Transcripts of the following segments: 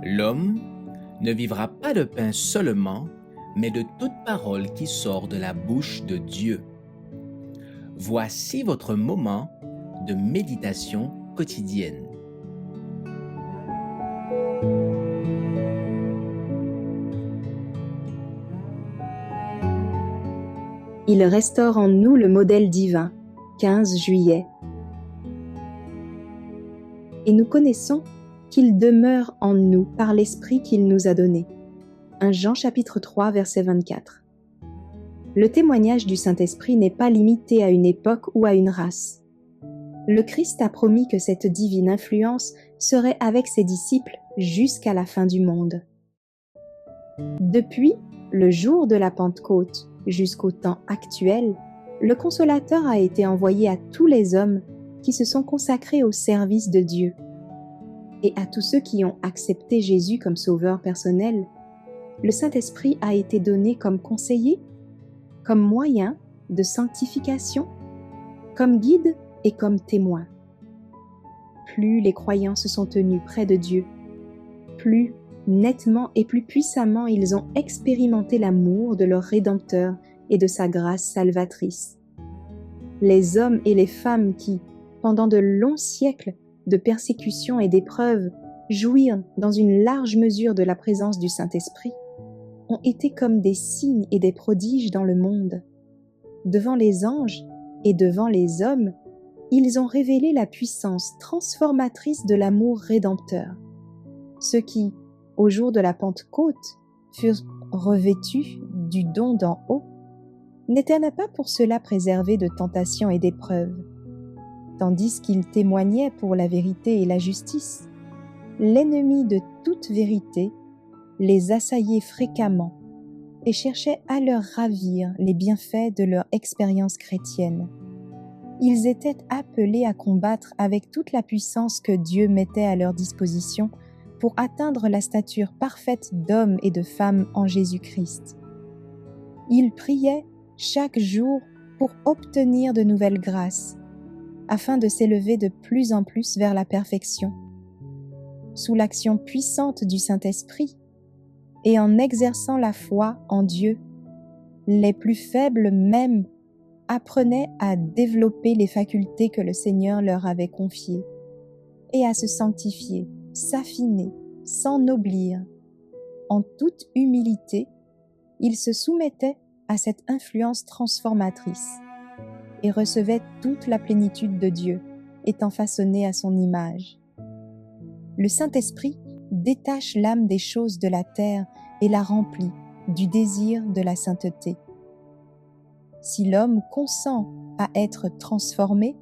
L'homme ne vivra pas de pain seulement, mais de toute parole qui sort de la bouche de Dieu. Voici votre moment de méditation quotidienne. Il restaure en nous le modèle divin. 15 juillet. Et nous connaissons qu'il demeure en nous par l'Esprit qu'il nous a donné. 1 Jean chapitre 3 verset 24. Le témoignage du Saint-Esprit n'est pas limité à une époque ou à une race. Le Christ a promis que cette divine influence serait avec ses disciples jusqu'à la fin du monde. Depuis le jour de la Pentecôte jusqu'au temps actuel, le Consolateur a été envoyé à tous les hommes qui se sont consacrés au service de Dieu. Et à tous ceux qui ont accepté Jésus comme sauveur personnel, le Saint-Esprit a été donné comme conseiller, comme moyen de sanctification, comme guide et comme témoin. Plus les croyants se sont tenus près de Dieu, plus nettement et plus puissamment ils ont expérimenté l'amour de leur Rédempteur et de sa grâce salvatrice. Les hommes et les femmes qui, pendant de longs siècles de persécutions et d'épreuves, jouirent dans une large mesure de la présence du Saint-Esprit, ont été comme des signes et des prodiges dans le monde. Devant les anges et devant les hommes, ils ont révélé la puissance transformatrice de l'amour rédempteur. Ceux qui, au jour de la Pentecôte, furent revêtus du don d'en haut, n'étaient pas pour cela préservés de tentations et d'épreuves. Tandis qu'ils témoignaient pour la vérité et la justice, l'ennemi de toute vérité les assaillait fréquemment et cherchait à leur ravir les bienfaits de leur expérience chrétienne. Ils étaient appelés à combattre avec toute la puissance que Dieu mettait à leur disposition pour atteindre la stature parfaite d'hommes et de femmes en Jésus-Christ. Ils priaient chaque jour pour obtenir de nouvelles grâces, afin de s'élever de plus en plus vers la perfection. Sous l'action puissante du Saint-Esprit et en exerçant la foi en Dieu, les plus faibles même apprenaient à développer les facultés que le Seigneur leur avait confiées et à se sanctifier, s'affiner, s'ennoblir. En toute humilité, ils se soumettaient à cette influence transformatrice et recevaient toute la plénitude de Dieu, étant façonnés à son image. Le Saint-Esprit détache l'âme des choses de la terre et la remplit du désir de la sainteté. Si l'homme consent à être transformé,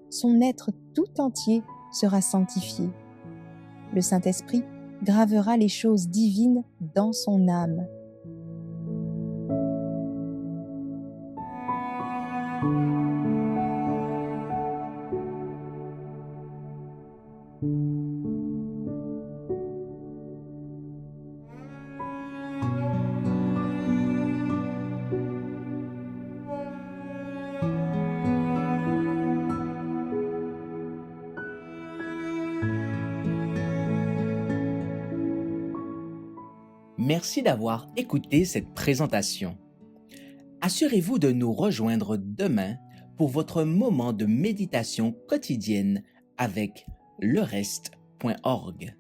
son être tout entier sera sanctifié. Le Saint-Esprit gravera les choses divines dans son âme. Merci d'avoir écouté cette présentation. Assurez-vous de nous rejoindre demain pour votre moment de méditation quotidienne avec lereste.org.